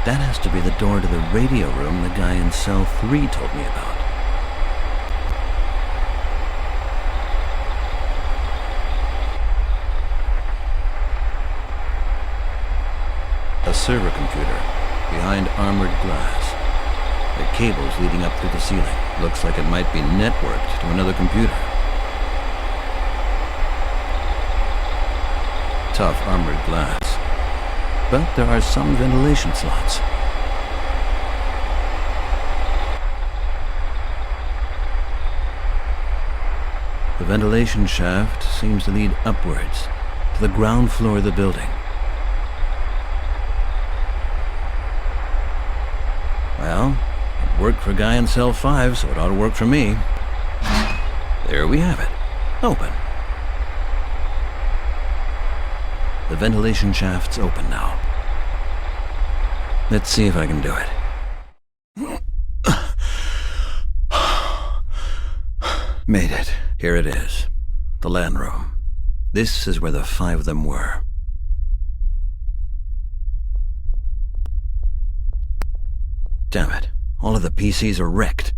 That has to be the door to the radio room the guy in cell 3 told me about. A server computer, behind armored glass. There are cables leading up through the ceiling. Looks like it might be networked to another computer. Tough armored glass. But there are some ventilation slots. The ventilation shaft seems to lead upwards to the ground floor of the building. Well, it worked for a guy in cell 5, so it ought to work for me. There we have it. Open. The ventilation shaft's open now. Let's see if I can do it. Made it. Here it is. The LAN room. This is where the 5 of them were. Damn it. All of the PCs are wrecked.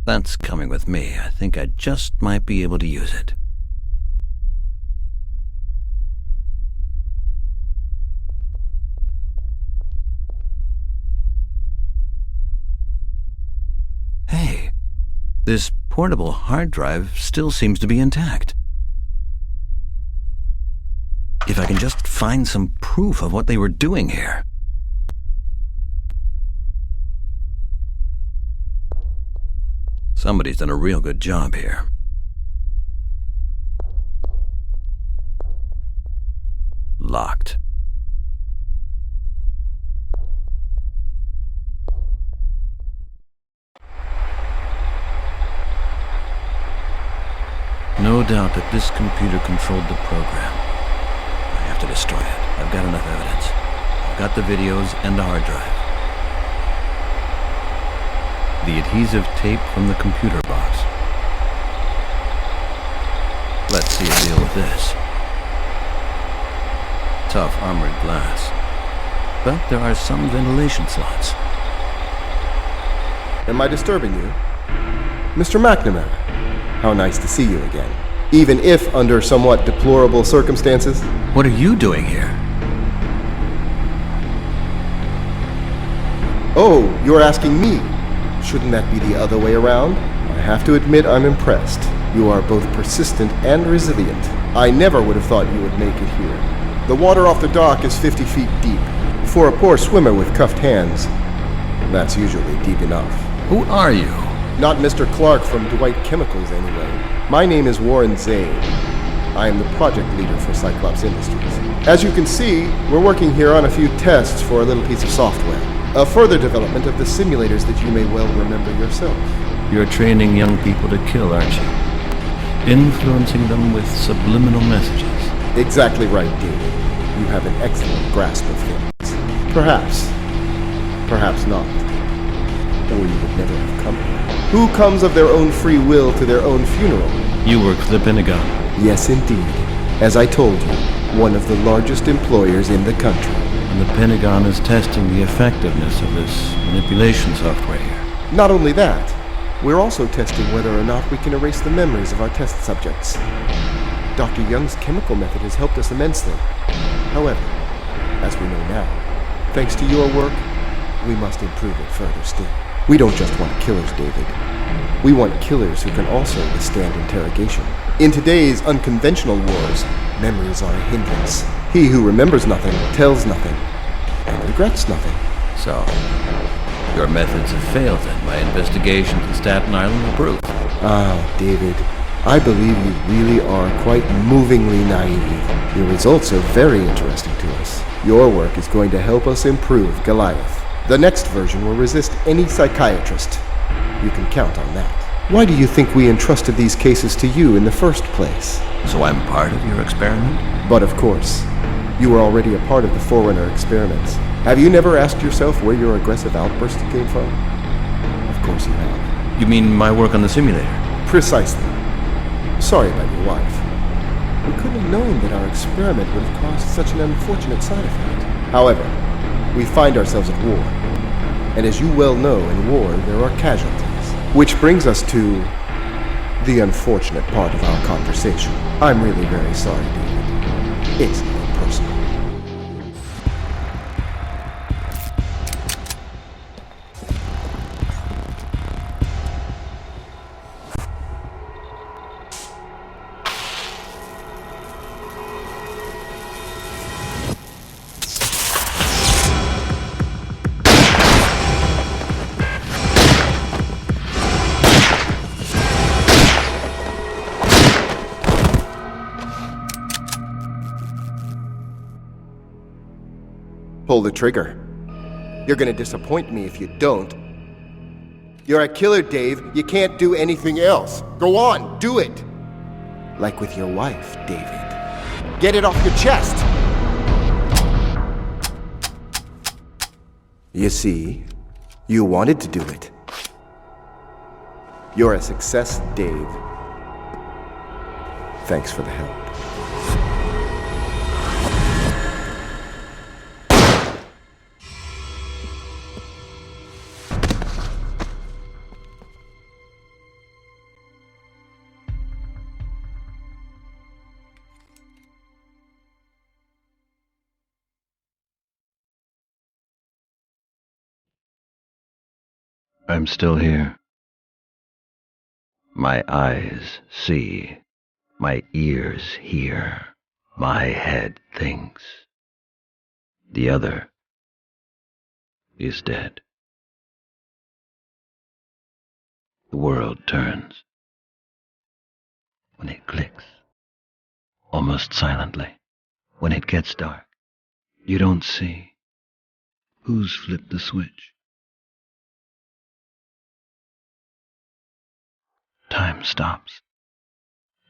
That's coming with me. I think I just might be able to use it. Hey, this portable hard drive still seems to be intact. If I can just find some proof of what they were doing here. Somebody's done a real good job here. Locked. No doubt that this computer controlled the program. I have to destroy it. I've got enough evidence. I've got the videos and the hard drive. The adhesive tape from the computer box. Let's see a deal with this. Tough armored glass. But there are some ventilation slots. Am I disturbing you? Mr. McNamara, how nice to see you again. Even if under somewhat deplorable circumstances. What are you doing here? Oh, you're asking me. Shouldn't that be the other way around? I have to admit I'm impressed. You are both persistent and resilient. I never would have thought you would make it here. The water off the dock is 50 feet deep. For a poor swimmer with cuffed hands, that's usually deep enough. Who are you? Not Mr. Clark from Dwight Chemicals, anyway. My name is Warren Zane. I am the project leader for Cyclops Industries. As you can see, we're working here on a few tests for a little piece of software. A further development of the simulators that you may well remember yourself. You're training young people to kill, aren't you? Influencing them with subliminal messages. Exactly right, David. You have an excellent grasp of things. Perhaps. Perhaps not. Or you would never have come here. Who comes of their own free will to their own funeral? You work for the Pentagon. Yes, indeed. As I told you, one of the largest employers in the country. And the Pentagon is testing the effectiveness of this manipulation software here. Not only that, we're also testing whether or not we can erase the memories of our test subjects. Dr. Young's chemical method has helped us immensely. However, as we know now, thanks to your work, we must improve it further still. We don't just want killers, David. We want killers who can also withstand interrogation. In today's unconventional wars, memories are a hindrance. He who remembers nothing tells nothing, and regrets nothing. So, your methods have failed and my investigations in Staten Island were proof. Ah, David, I believe you really are quite movingly naive. Your results are very interesting to us. Your work is going to help us improve Goliath. The next version will resist any psychiatrist. You can count on that. Why do you think we entrusted these cases to you in the first place? So I'm part of your experiment? But of course, you were already a part of the Forerunner experiments. Have you never asked yourself where your aggressive outburst came from? Of course you have. You mean my work on the simulator? Precisely. Sorry about your wife. We couldn't have known that our experiment would have caused such an unfortunate side effect. However, we find ourselves at war. And as you well know, in war, there are casualties. Which brings us to the unfortunate part of our conversation. I'm really very sorry, David. It's not personal. Pull the trigger. You're gonna disappoint me if you don't. You're a killer, Dave. You can't do anything else. Go on, do it! Like with your wife, David. Get it off your chest! You see, you wanted to do it. You're a success, Dave. Thanks for the help. I'm still here. My eyes see. My ears hear. My head thinks. The other is dead. The world turns. When it clicks, almost silently, when it gets dark, you don't see who's flipped the switch. Time stops.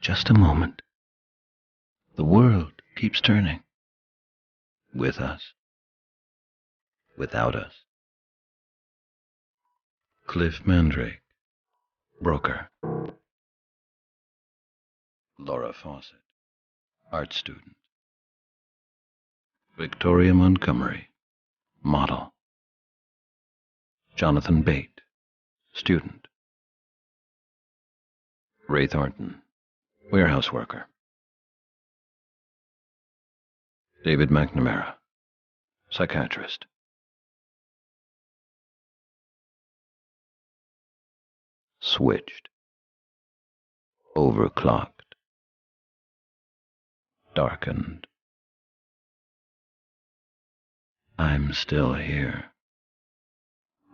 Just a moment. The world keeps turning. With us. Without us. Cliff Mandrake, broker. Laura Fawcett, art student. Victoria Montgomery, model. Jonathan Bate, student. Ray Thornton, warehouse worker. David McNamara, psychiatrist. Switched. Overclocked. Darkened. I'm still here.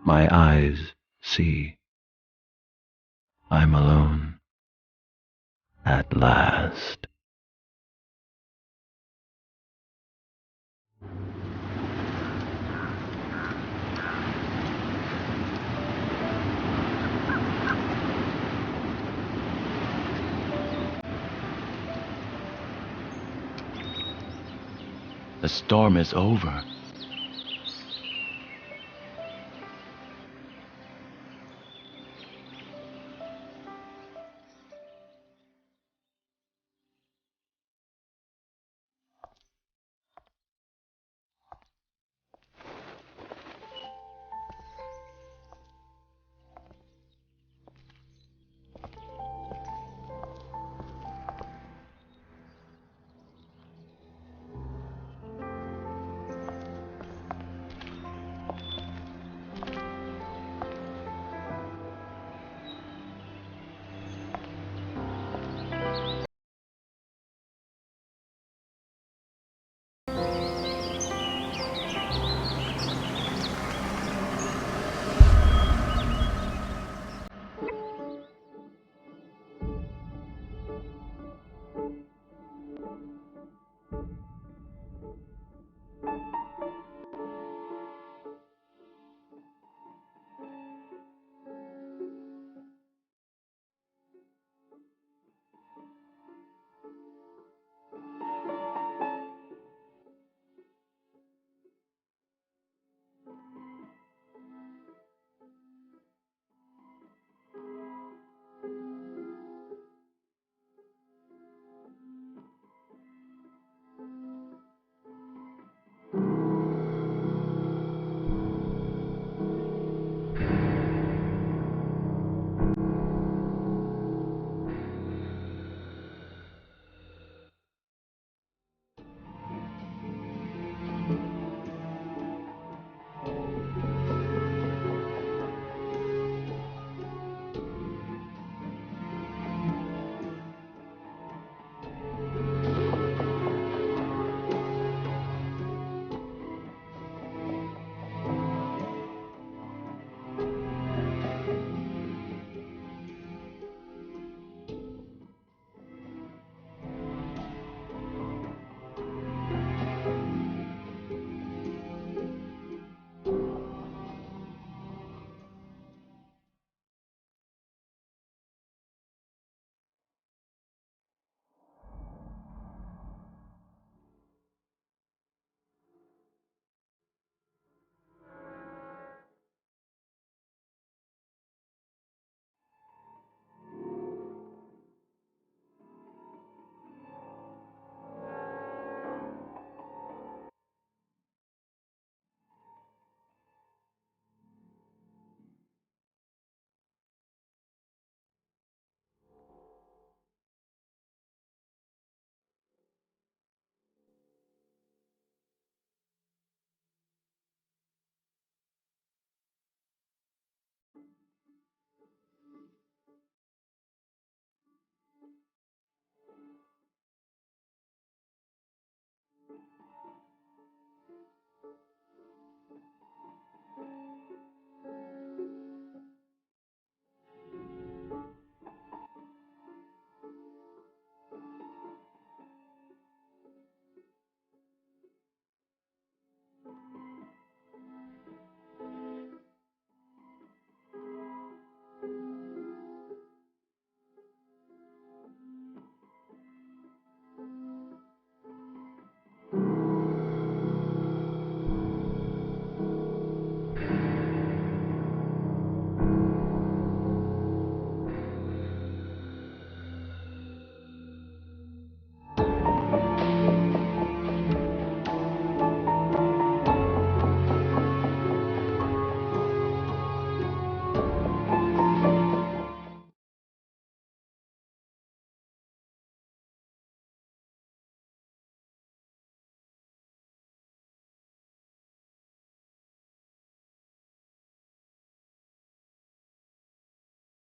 My eyes see. I'm alone. At last. The storm is over.